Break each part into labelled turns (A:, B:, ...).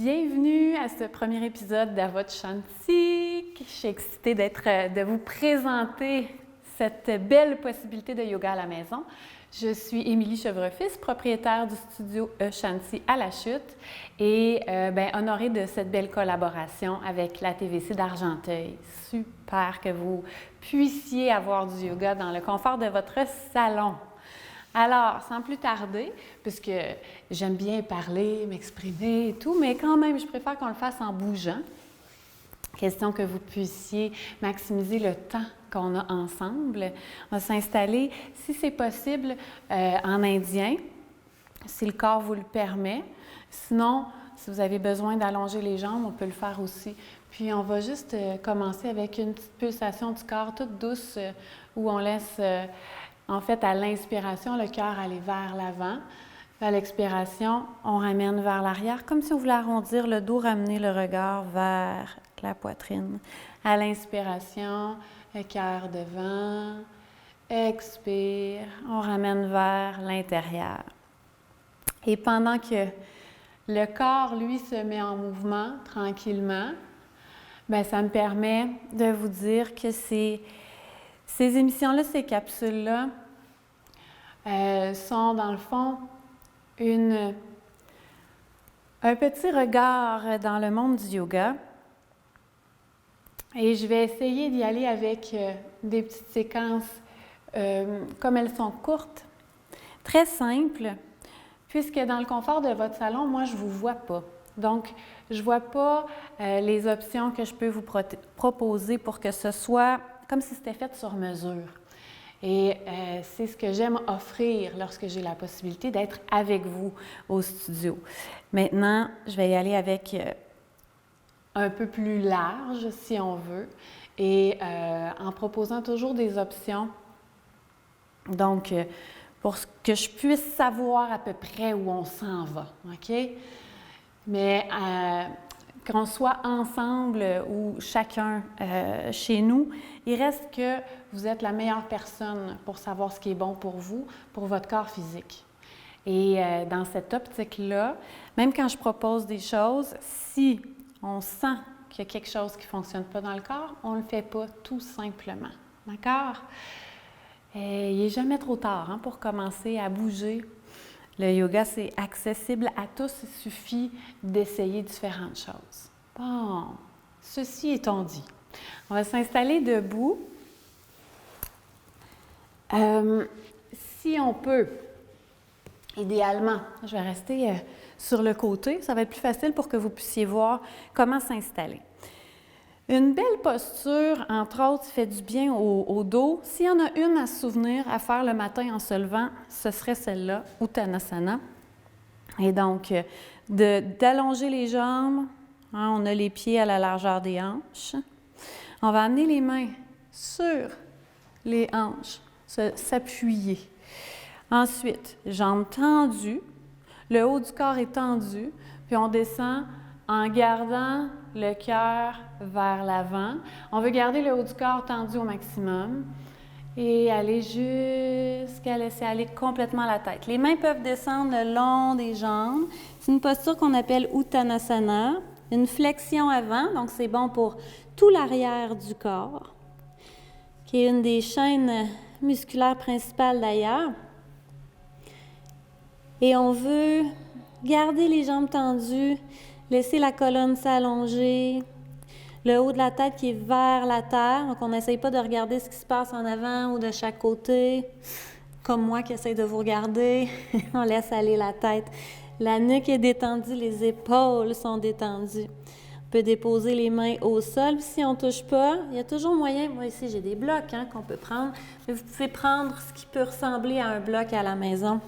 A: Bienvenue à ce premier épisode d'Avot Shanti. Je suis excitée de vous présenter cette belle possibilité de yoga à la maison. Je suis Émilie Chevrefils, propriétaire du studio Shanti à la Chute et honorée de cette belle collaboration avec la TVC d'Argenteuil. Super que vous puissiez avoir du yoga dans le confort de votre salon. Alors, sans plus tarder, puisque j'aime bien parler, m'exprimer et tout, mais quand même, je préfère qu'on le fasse en bougeant. Question que vous puissiez maximiser le temps qu'on a ensemble. On va s'installer, si c'est possible, en indien, si le corps vous le permet. Sinon, si vous avez besoin d'allonger les jambes, on peut le faire aussi. Puis, on va juste commencer avec une petite pulsation du corps toute douce où on laisse... En fait, à l'inspiration, le cœur aller vers l'avant. À l'expiration, on ramène vers l'arrière, comme si on voulait arrondir le dos, ramener le regard vers la poitrine. À l'inspiration, le cœur devant. Expire, on ramène vers l'intérieur. Et pendant que le corps, lui, se met en mouvement tranquillement, bien, ça me permet de vous dire que ces émissions-là, ces capsules-là, sont dans le fond un petit regard dans le monde du yoga. Et je vais essayer d'y aller avec des petites séquences, comme elles sont courtes, très simples, puisque dans le confort de votre salon, moi, je ne vous vois pas. Donc, je ne vois pas les options que je peux vous proposer pour que ce soit comme si c'était fait sur mesure. Et c'est ce que j'aime offrir lorsque j'ai la possibilité d'être avec vous au studio. Maintenant, je vais y aller avec un peu plus large, si on veut, et en proposant toujours des options. Donc, pour que je puisse savoir à peu près où on s'en va, OK? Mais qu'on soit ensemble ou chacun chez nous, il reste que vous êtes la meilleure personne pour savoir ce qui est bon pour vous, pour votre corps physique. Et dans cette optique-là, même quand je propose des choses, si on sent qu'il y a quelque chose qui ne fonctionne pas dans le corps, on ne le fait pas tout simplement. D'accord? Et il n'est jamais trop tard pour commencer à bouger. Le yoga, c'est accessible à tous, il suffit d'essayer différentes choses. Bon, ceci étant dit, on va s'installer debout. Si on peut, idéalement, je vais rester sur le côté, ça va être plus facile pour que vous puissiez voir comment s'installer. Une belle posture, entre autres, fait du bien au dos. S'il y en a une à se souvenir à faire le matin en se levant, ce serait celle-là, Uttanasana. Et donc, d'allonger les jambes, on a les pieds à la largeur des hanches. On va amener les mains sur les hanches, s'appuyer. Ensuite, jambes tendues, le haut du corps est tendu, puis on descend en gardant le cœur vers l'avant. On veut garder le haut du corps tendu au maximum et aller jusqu'à laisser aller complètement la tête. Les mains peuvent descendre le long des jambes. C'est une posture qu'on appelle Uttanasana, une flexion avant, donc c'est bon pour tout l'arrière du corps, qui est une des chaînes musculaires principales d'ailleurs. Et on veut garder les jambes tendues, laisser la colonne s'allonger, le haut de la tête qui est vers la terre. Donc, on n'essaye pas de regarder ce qui se passe en avant ou de chaque côté, comme moi qui essaye de vous regarder. On laisse aller la tête. La nuque est détendue, les épaules sont détendues. On peut déposer les mains au sol. Si on ne touche pas, il y a toujours moyen. Moi, ici, j'ai des blocs qu'on peut prendre. Mais vous pouvez prendre ce qui peut ressembler à un bloc à la maison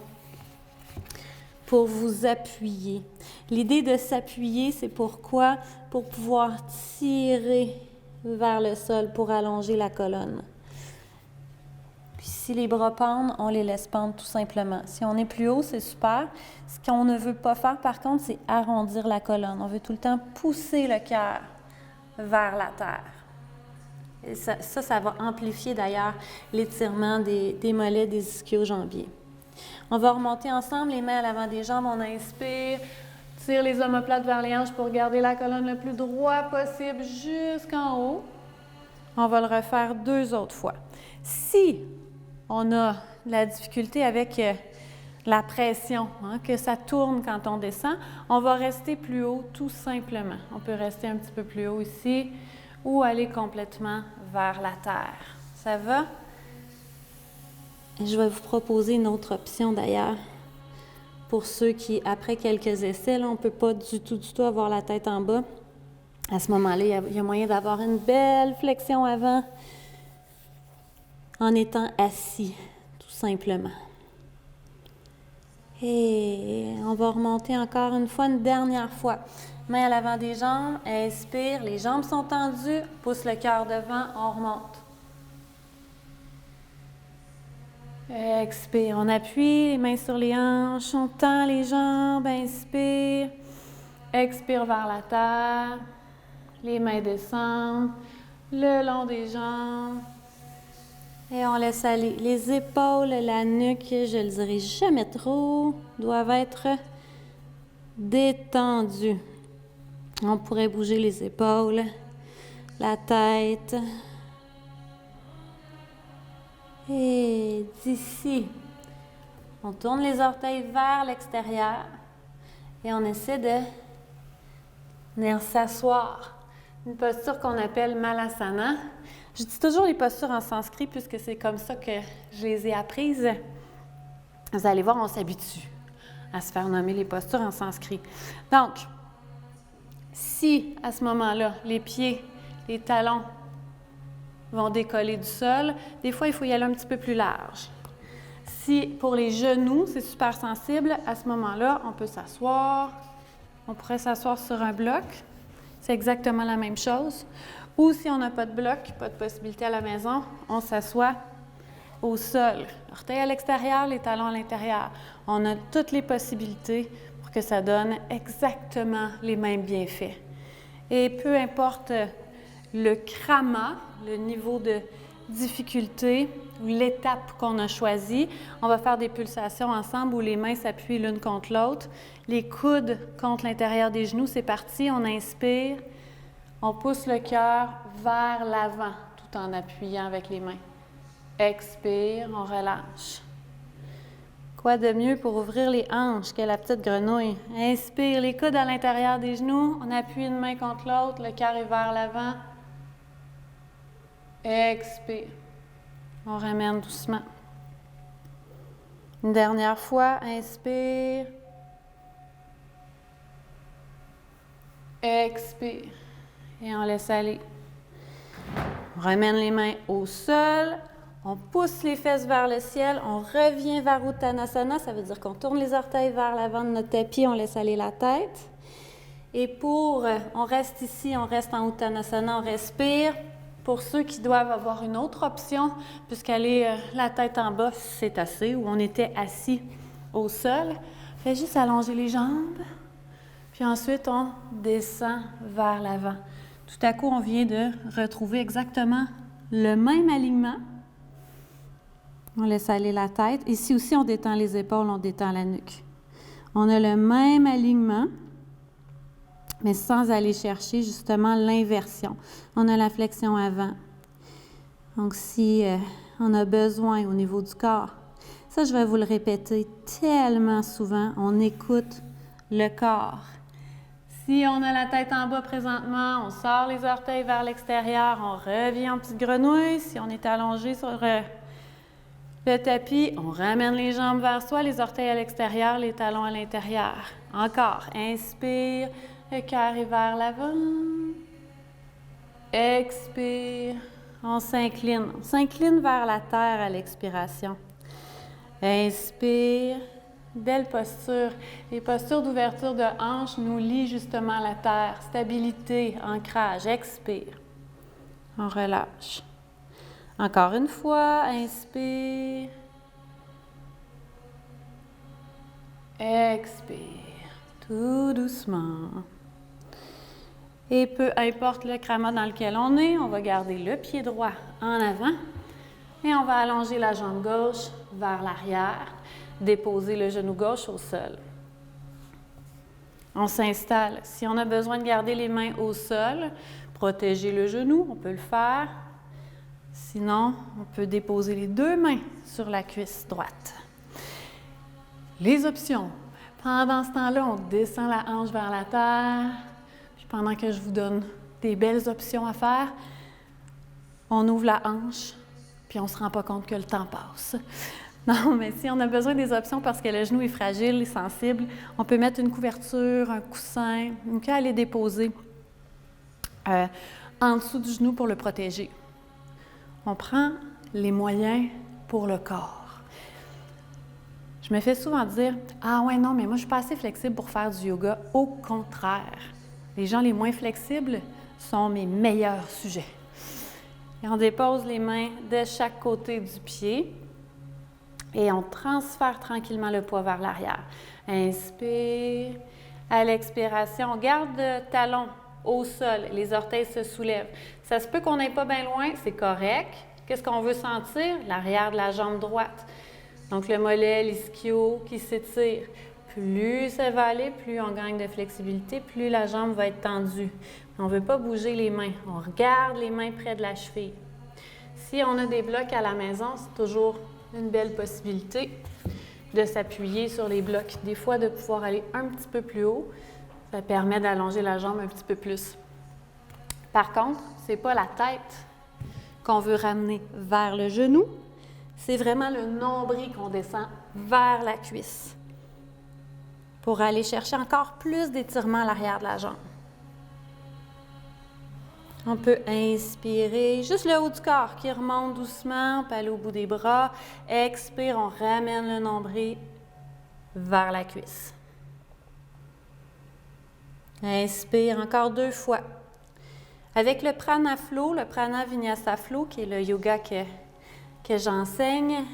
A: pour vous appuyer. L'idée de s'appuyer, c'est pourquoi? Pour pouvoir tirer vers le sol pour allonger la colonne. Puis si les bras pendent, on les laisse pendre tout simplement. Si on est plus haut, c'est super. Ce qu'on ne veut pas faire, par contre, c'est arrondir la colonne. On veut tout le temps pousser le cœur vers la terre. Et ça va amplifier d'ailleurs l'étirement des mollets, des ischio-jambiers. On va remonter ensemble, les mains à l'avant des jambes, on inspire, tire les omoplates vers les hanches pour garder la colonne le plus droit possible jusqu'en haut. On va le refaire 2 autres fois. Si on a de la difficulté avec la pression, que ça tourne quand on descend, on va rester plus haut tout simplement. On peut rester un petit peu plus haut ici ou aller complètement vers la terre. Ça va? Je vais vous proposer une autre option d'ailleurs. Pour ceux qui, après quelques essais, là, on ne peut pas du tout avoir la tête en bas. À ce moment-là, il y a moyen d'avoir une belle flexion avant en étant assis, tout simplement. Et on va remonter encore une fois, une dernière fois. Main à l'avant des jambes, inspire, les jambes sont tendues, pousse le cœur devant, on remonte. Expire, on appuie les mains sur les hanches, on tend les jambes, inspire, expire vers la terre, les mains descendent le long des jambes et on laisse aller. Les épaules, la nuque, je le dirai jamais trop, doivent être détendues. On pourrait bouger les épaules, la tête. Et d'ici, on tourne les orteils vers l'extérieur et on essaie de venir s'asseoir. Une posture qu'on appelle Malasana. Je dis toujours les postures en sanskrit puisque c'est comme ça que je les ai apprises. Vous allez voir, on s'habitue à se faire nommer les postures en sanskrit. Donc, si à ce moment-là, les pieds, les talons vont décoller du sol, des fois, il faut y aller un petit peu plus large. Si pour les genoux, c'est super sensible, à ce moment-là, on peut s'asseoir. On pourrait s'asseoir sur un bloc. C'est exactement la même chose. Ou si on n'a pas de bloc, pas de possibilité à la maison, on s'assoit au sol. Orteils à l'extérieur, les talons à l'intérieur. On a toutes les possibilités pour que ça donne exactement les mêmes bienfaits. Et peu importe le krama, le niveau de difficulté ou l'étape qu'on a choisie, on va faire des pulsations ensemble où les mains s'appuient l'une contre l'autre. Les coudes contre l'intérieur des genoux, c'est parti. On inspire, on pousse le cœur vers l'avant tout en appuyant avec les mains. Expire, on relâche. Quoi de mieux pour ouvrir les hanches que la petite grenouille? Inspire, les coudes à l'intérieur des genoux, on appuie une main contre l'autre, le cœur est vers l'avant. Expire. On ramène doucement. Une dernière fois, inspire. Expire. Et on laisse aller. On ramène les mains au sol. On pousse les fesses vers le ciel. On revient vers Uttanasana. Ça veut dire qu'on tourne les orteils vers l'avant de notre tapis. On laisse aller la tête. Et on reste ici, on reste en Uttanasana, on respire. Pour ceux qui doivent avoir une autre option, puisqu'aller la tête en bas, c'est assez, où on était assis au sol, fait juste allonger les jambes, puis ensuite on descend vers l'avant. Tout à coup, on vient de retrouver exactement le même alignement. On laisse aller la tête. Ici aussi, on détend les épaules, on détend la nuque. On a le même alignement, mais sans aller chercher justement l'inversion. On a la flexion avant. Donc, si on a besoin au niveau du corps, ça, je vais vous le répéter tellement souvent, on écoute le corps. Si on a la tête en bas présentement, on sort les orteils vers l'extérieur, on revient en petite grenouille. Si on est allongé sur le tapis, on ramène les jambes vers soi, les orteils à l'extérieur, les talons à l'intérieur. Encore, inspire. Le cœur est vers l'avant. Expire. On s'incline. On s'incline vers la terre à l'expiration. Inspire. Belle posture. Les postures d'ouverture de hanche nous lient justement à la terre. Stabilité, ancrage. Expire. On relâche. Encore une fois. Inspire. Expire. Tout doucement. Et peu importe le krama dans lequel on est, on va garder le pied droit en avant et on va allonger la jambe gauche vers l'arrière, déposer le genou gauche au sol. On s'installe. Si on a besoin de garder les mains au sol, protéger le genou, on peut le faire. Sinon, on peut déposer les 2 mains sur la cuisse droite. Les options. Pendant ce temps-là, on descend la hanche vers la terre. Puis pendant que je vous donne des belles options à faire, on ouvre la hanche, puis on ne se rend pas compte que le temps passe. Non, mais si on a besoin des options parce que le genou est fragile et sensible, on peut mettre une couverture, un coussin, on peut aller déposer en dessous du genou pour le protéger. On prend les moyens pour le corps. Je me fais souvent dire « Ah ouais, non, mais moi, je ne suis pas assez flexible pour faire du yoga. » Au contraire, les gens les moins flexibles sont mes meilleurs sujets. Et on dépose les mains de chaque côté du pied et on transfère tranquillement le poids vers l'arrière. Inspire. À l'expiration, on garde le talon au sol, les orteils se soulèvent. Ça se peut qu'on n'aille pas bien loin, c'est correct. Qu'est-ce qu'on veut sentir? L'arrière de la jambe droite. Donc, le mollet, l'ischio qui s'étire. Plus ça va aller, plus on gagne de flexibilité, plus la jambe va être tendue. On ne veut pas bouger les mains. On regarde les mains près de la cheville. Si on a des blocs à la maison, c'est toujours une belle possibilité de s'appuyer sur les blocs. Des fois, de pouvoir aller un petit peu plus haut, ça permet d'allonger la jambe un petit peu plus. Par contre, ce n'est pas la tête qu'on veut ramener vers le genou. C'est vraiment le nombril qu'on descend vers la cuisse pour aller chercher encore plus d'étirement à l'arrière de la jambe. On peut inspirer, juste le haut du corps qui remonte doucement, on peut aller au bout des bras. Expire, on ramène le nombril vers la cuisse. Inspire encore 2 fois. Avec le prana flow, le prana vinyasa flow, qui est le yoga que j'enseigne,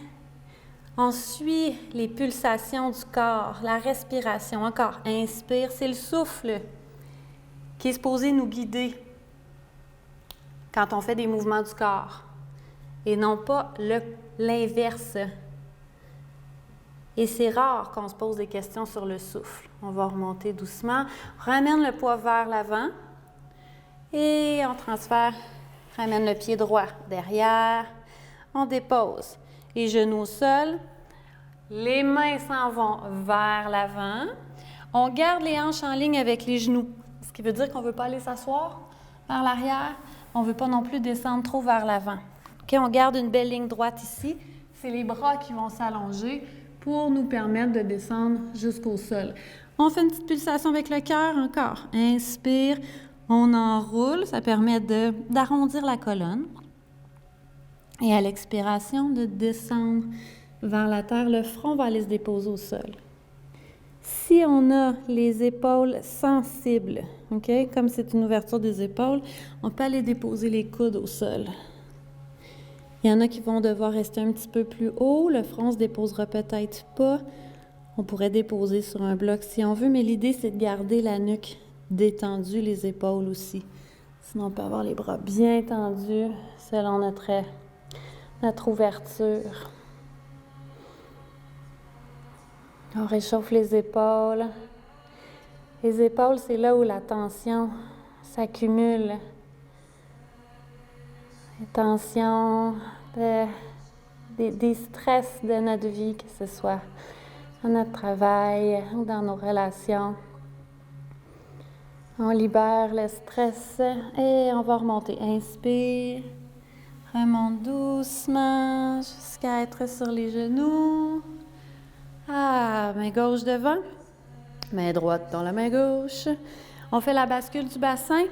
A: on suit les pulsations du corps, la respiration. Encore, inspire, c'est le souffle qui est supposé nous guider quand on fait des mouvements du corps et non pas l'inverse. Et c'est rare qu'on se pose des questions sur le souffle. On va remonter doucement, ramène le poids vers l'avant et on transfère, ramène le pied droit derrière, on dépose les genoux au sol, les mains s'en vont vers l'avant, on garde les hanches en ligne avec les genoux, ce qui veut dire qu'on ne veut pas aller s'asseoir vers l'arrière, on ne veut pas non plus descendre trop vers l'avant. Okay, on garde une belle ligne droite ici, c'est les bras qui vont s'allonger pour nous permettre de descendre jusqu'au sol. On fait une petite pulsation avec le cœur encore. Inspire, on enroule, ça permet d'arrondir la colonne. Et à l'expiration, de descendre vers la terre, le front va aller se déposer au sol. Si on a les épaules sensibles, okay, comme c'est une ouverture des épaules, on peut aller déposer les coudes au sol. Il y en a qui vont devoir rester un petit peu plus haut. Le front ne se déposera peut-être pas. On pourrait déposer sur un bloc si on veut, mais l'idée, c'est de garder la nuque détendue, les épaules aussi. Sinon, on peut avoir les bras bien tendus selon notre ouverture. On réchauffe les épaules. Les épaules, c'est là où la tension s'accumule. Les tensions, des stress de notre vie, que ce soit dans notre travail ou dans nos relations. On libère le stress et on va remonter. Inspire, remonte doucement jusqu'à être sur les genoux. Main gauche devant, main droite dans la main gauche. On fait la bascule du bassin,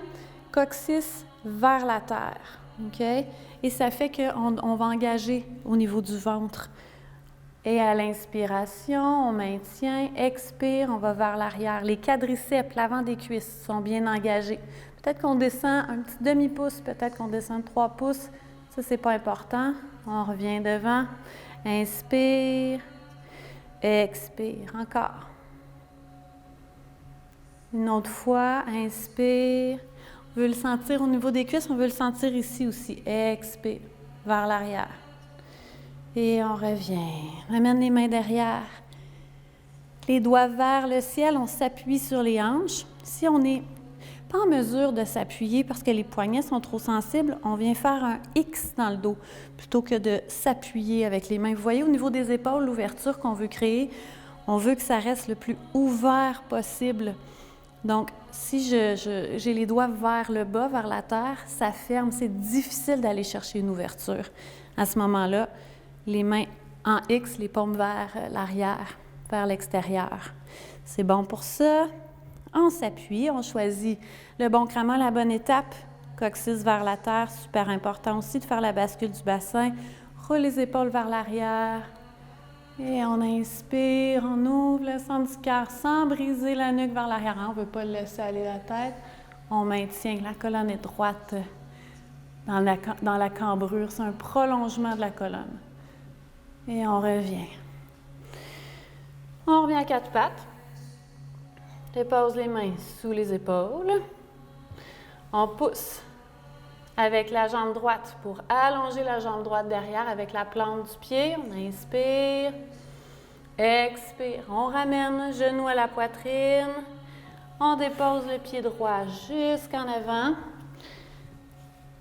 A: coccyx vers la terre. Okay? Et ça fait qu'on va engager au niveau du ventre. Et à l'inspiration, on maintient. Expire, on va vers l'arrière. Les quadriceps, l'avant des cuisses sont bien engagés. Peut-être qu'on descend un petit demi-pouce, peut-être qu'on descend 3 pouces. Ça, c'est pas important. On revient devant. Inspire. Expire. Encore. Une autre fois. Inspire. On veut le sentir au niveau des cuisses, on veut le sentir ici aussi. Expire, vers l'arrière. Et on revient. On amène les mains derrière. Les doigts vers le ciel, on s'appuie sur les hanches. Si on n'est pas en mesure de s'appuyer parce que les poignets sont trop sensibles, on vient faire un X dans le dos plutôt que de s'appuyer avec les mains. Vous voyez, au niveau des épaules, l'ouverture qu'on veut créer, on veut que ça reste le plus ouvert possible. Donc, si j'ai les doigts vers le bas, vers la terre, ça ferme. C'est difficile d'aller chercher une ouverture. À ce moment-là, les mains en X, les paumes vers l'arrière, vers l'extérieur. C'est bon pour ça. On s'appuie, on choisit le bon crampon, la bonne étape. Coccyx vers la terre, super important aussi de faire la bascule du bassin. Roule les épaules vers l'arrière. Et on inspire, on ouvre le centre du cœur sans briser la nuque vers l'arrière. On ne veut pas laisser aller la tête. On maintient, la colonne est droite dans la cambrure. C'est un prolongement de la colonne. Et on revient. On revient à quatre pattes. Dépose les mains sous les épaules. On pousse avec la jambe droite pour allonger la jambe droite derrière avec la plante du pied. On inspire. Expire. On ramène genou à la poitrine. On dépose le pied droit jusqu'en avant.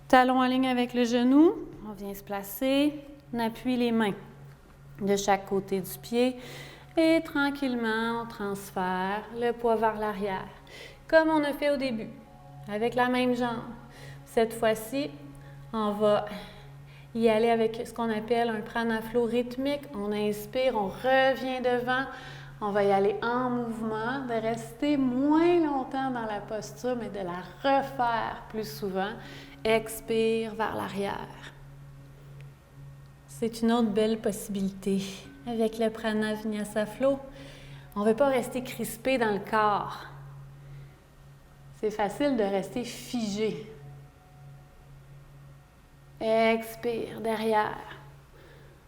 A: Talon en ligne avec le genou. On vient se placer. On appuie les mains de chaque côté du pied. Et tranquillement, on transfère le poids vers l'arrière, comme on a fait au début, avec la même jambe. Cette fois-ci, on va y aller avec ce qu'on appelle un pranaflow rythmique. On inspire, on revient devant. On va y aller en mouvement, de rester moins longtemps dans la posture, mais de la refaire plus souvent. Expire vers l'arrière. C'est une autre belle possibilité. Avec le prana vinyasa flow, on ne veut pas rester crispé dans le corps. C'est facile de rester figé. Expire derrière.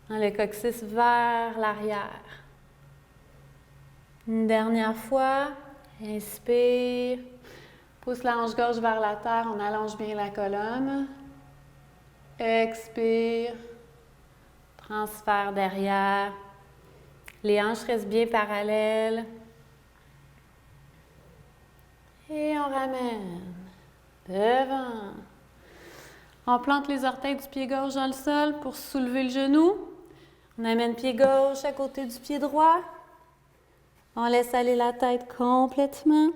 A: Le coccyx vers l'arrière. Une dernière fois. Inspire. Pousse la hanche gauche vers la terre. On allonge bien la colonne. Expire. Transfert derrière. Les hanches restent bien parallèles. Et on ramène devant. On plante les orteils du pied gauche dans le sol pour soulever le genou. On amène pied gauche à côté du pied droit. On laisse aller la tête complètement.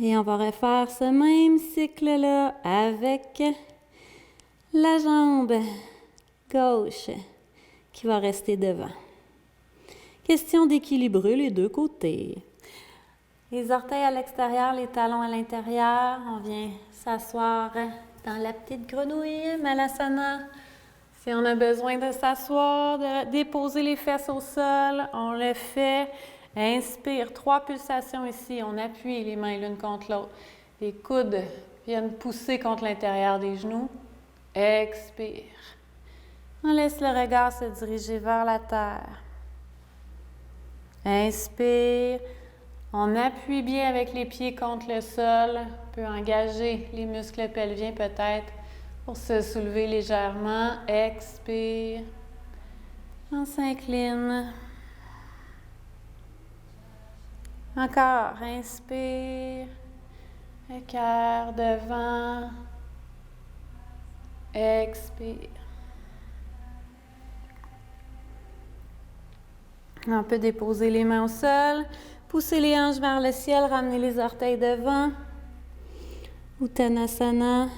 A: Et on va refaire ce même cycle-là avec la jambe gauche qui va rester devant. Question d'équilibrer les deux côtés. Les orteils à l'extérieur, les talons à l'intérieur. On vient s'asseoir dans la petite grenouille, Malasana. Si on a besoin de s'asseoir, de déposer les fesses au sol, on le fait. Inspire, 3 pulsations ici. On appuie les mains l'une contre l'autre. Les coudes viennent pousser contre l'intérieur des genoux. Expire. On laisse le regard se diriger vers la terre. Inspire. On appuie bien avec les pieds contre le sol. On peut engager les muscles pelviens peut-être pour se soulever légèrement. Expire. On s'incline. Encore. Inspire. Le cœur devant. Expire. On peut déposer les mains au sol, pousser les hanches vers le ciel, ramener les orteils devant. Uttanasana,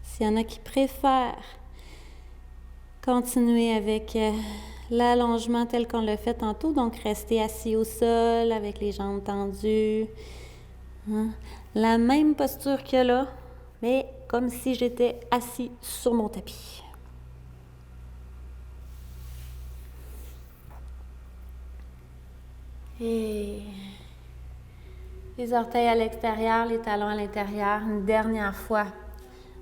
A: s'il y en a qui préfèrent continuer avec l'allongement tel qu'on l'a fait tantôt, donc rester assis au sol avec les jambes tendues. La même posture que là, mais comme si j'étais assis sur mon tapis. Et les orteils à l'extérieur, les talons à l'intérieur. Une dernière fois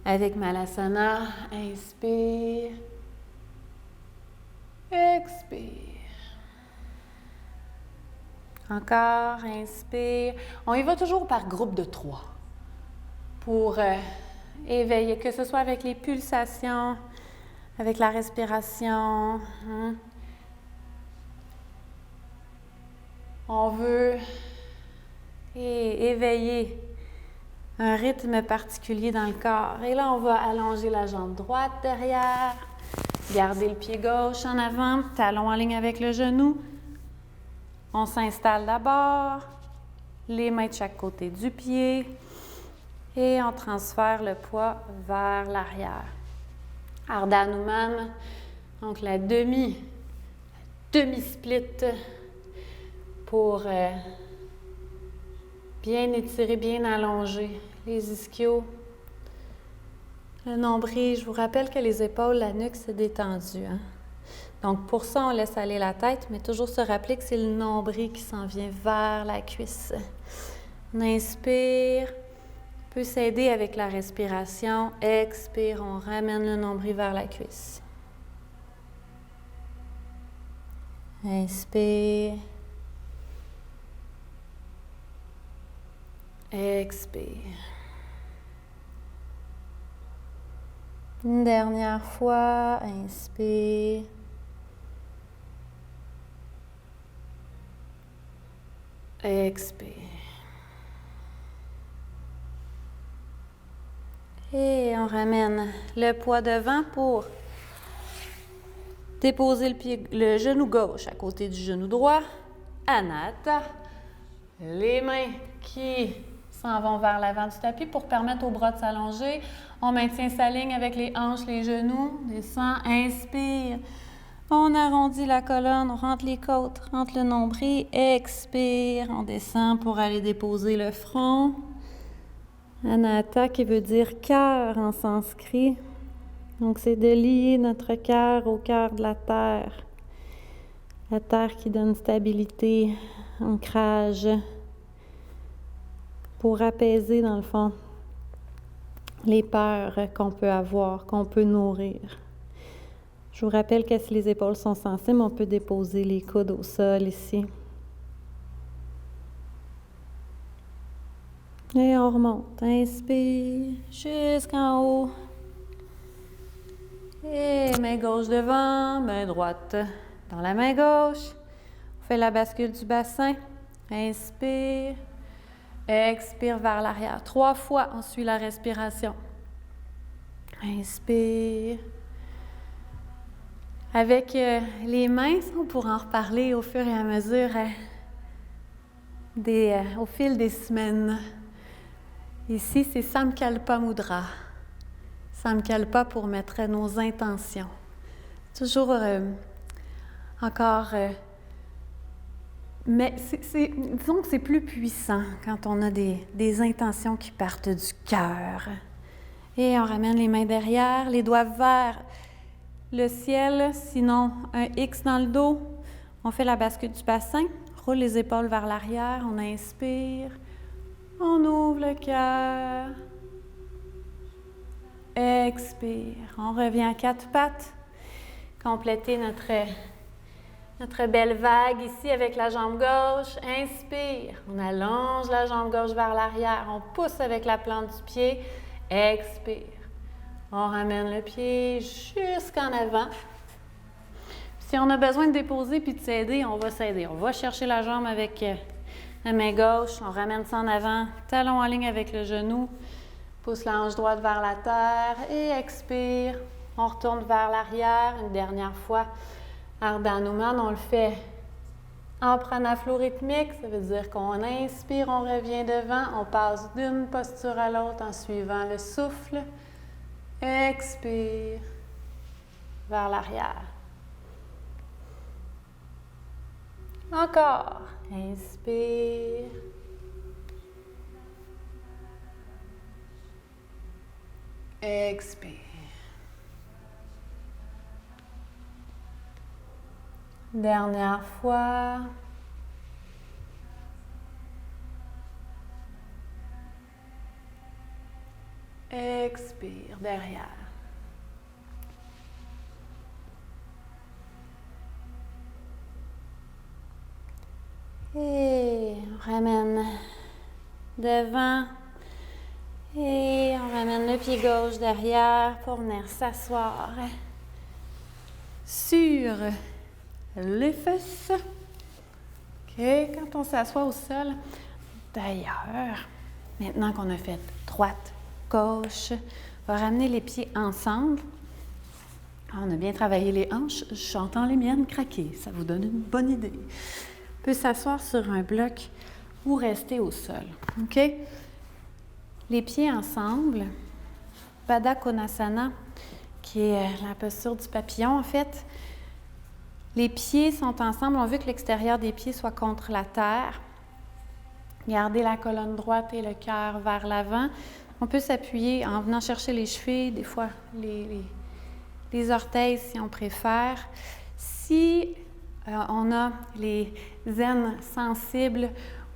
A: avec Malasana. Inspire. Expire. Encore, inspire. On y va toujours par groupe de 3 pour éveiller, que ce soit avec les pulsations, avec la respiration. On veut éveiller un rythme particulier dans le corps. Et là, on va allonger la jambe droite derrière, garder le pied gauche en avant, talon en ligne avec le genou. On s'installe d'abord, les mains de chaque côté du pied et on transfère le poids vers l'arrière. Ardha Hanuman, donc la demi-split pour bien étirer, bien allonger les ischios, le nombril. Je vous rappelle que les épaules, la nuque, c'est détendu. Hein? Donc, pour ça, on laisse aller la tête, mais toujours se rappeler que c'est le nombril qui s'en vient vers la cuisse. On inspire, on peut s'aider avec la respiration. Expire, on ramène le nombril vers la cuisse. Inspire. Expire. Une dernière fois, inspire. Expire. Et on ramène le poids devant pour déposer le genou gauche à côté du genou droit. Anatta. Les mains qui s'en vont vers l'avant du tapis pour permettre aux bras de s'allonger. On maintient sa ligne avec les hanches, les genoux. Descend, inspire. On arrondit la colonne, on rentre les côtes, rentre le nombril. Expire, on descend pour aller déposer le front. Anatta qui veut dire cœur en sanskrit. Donc c'est de lier notre cœur au cœur de la terre. La terre qui donne stabilité, ancrage, pour apaiser dans le fond les peurs qu'on peut avoir, qu'on peut nourrir. Je vous rappelle que si les épaules sont sensibles, on peut déposer les coudes au sol ici. Et on remonte. Inspire jusqu'en haut. Et main gauche devant, main droite dans la main gauche. On fait la bascule du bassin. Inspire. Expire vers l'arrière. 3 fois, on suit la respiration. Inspire. Avec les mains, on pourra en reparler au fur et à mesure, au fil des semaines. Ici, c'est Samkalpa Mudra. Samkalpa pour mettre nos intentions. Toujours encore... mais disons que c'est plus puissant quand on a des intentions qui partent du cœur. Et on ramène les mains derrière, les doigts vers le ciel, sinon un X dans le dos. On fait la bascule du bassin, roule les épaules vers l'arrière, on inspire, on ouvre le cœur, expire, on revient à 4 pattes, compléter notre belle vague ici avec la jambe gauche, inspire, on allonge la jambe gauche vers l'arrière, on pousse avec la plante du pied, expire. On ramène le pied jusqu'en avant. Si on a besoin de déposer puis de s'aider, on va s'aider. On va chercher la jambe avec la main gauche. On ramène ça en avant. Talon en ligne avec le genou. Pousse la hanche droite vers la terre et expire. On retourne vers l'arrière une dernière fois. Ardha Hanuman, on le fait en pranaflo rythmique. Ça veut dire qu'on inspire, on revient devant. On passe d'une posture à l'autre en suivant le souffle. Expire vers l'arrière. Encore. Inspire. Expire. Dernière fois. Expire derrière. Et on ramène devant. Et on ramène le pied gauche derrière pour venir s'asseoir sur les fesses. OK. quand on s'assoit au sol, d'ailleurs, maintenant qu'on a fait droite, gauche, on va ramener les pieds ensemble. On a bien travaillé les hanches, j'entends les miennes craquer, ça vous donne une bonne idée. On peut s'asseoir sur un bloc ou rester au sol, OK? Les pieds ensemble, Baddha Konasana, qui est la posture du papillon en fait. Les pieds sont ensemble, on veut que l'extérieur des pieds soit contre la terre. Gardez la colonne droite et le cœur vers l'avant. On peut s'appuyer en venant chercher les chevilles, des fois les orteils si on préfère. Si on a les aines sensibles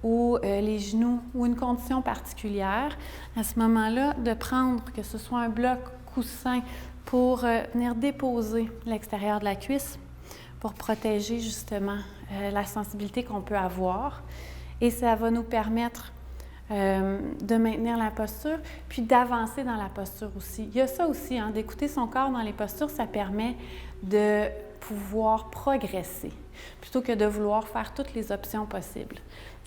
A: ou les genoux ou une condition particulière, à ce moment-là, de prendre que ce soit un bloc coussin pour venir déposer l'extérieur de la cuisse pour protéger justement la sensibilité qu'on peut avoir. Et ça va nous permettre de maintenir la posture, puis d'avancer dans la posture aussi. Il y a ça aussi, hein, d'écouter son corps dans les postures, ça permet de pouvoir progresser, plutôt que de vouloir faire toutes les options possibles.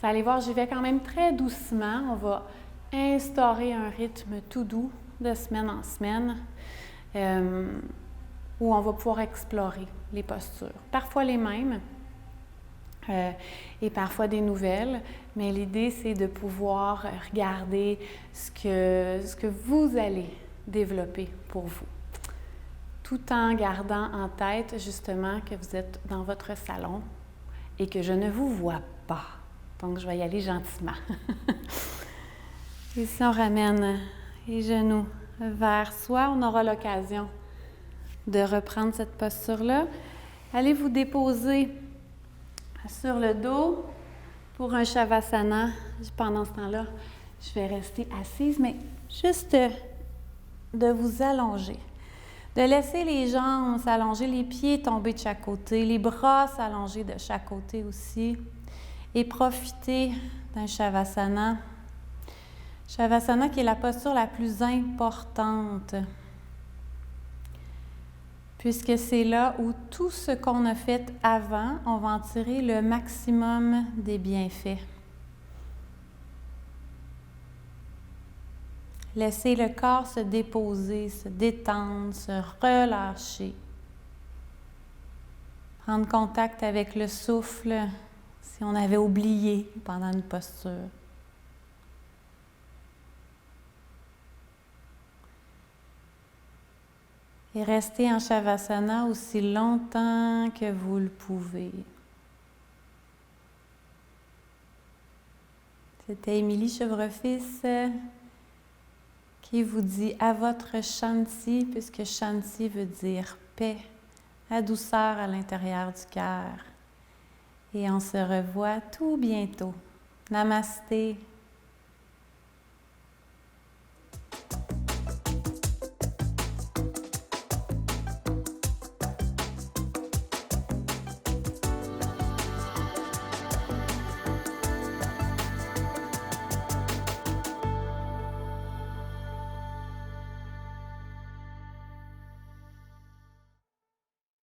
A: Vous allez voir, j'y vais quand même très doucement. On va instaurer un rythme tout doux de semaine en semaine, où on va pouvoir explorer les postures. Parfois les mêmes, et parfois des nouvelles, mais l'idée, c'est de pouvoir regarder ce que vous allez développer pour vous, tout en gardant en tête justement que vous êtes dans votre salon et que je ne vous vois pas. Donc, je vais y aller gentiment. Et si on ramène les genoux vers soi, on aura l'occasion de reprendre cette posture-là. Allez vous déposer sur le dos pour un Shavasana. Pendant ce temps-là, je vais rester assise, mais juste de vous allonger. De laisser les jambes s'allonger, les pieds tomber de chaque côté, les bras s'allonger de chaque côté aussi. Et profiter d'un Shavasana. Shavasana qui est la posture la plus importante, puisque c'est là où tout ce qu'on a fait avant, on va en tirer le maximum des bienfaits. Laissez le corps se déposer, se détendre, se relâcher. Prendre contact avec le souffle si on avait oublié pendant une posture. Et restez en Shavasana aussi longtemps que vous le pouvez. C'était Émilie Chevrefils qui vous dit à votre Shanti, puisque Shanti veut dire paix, la douceur à l'intérieur du cœur. Et on se revoit tout bientôt. Namasté.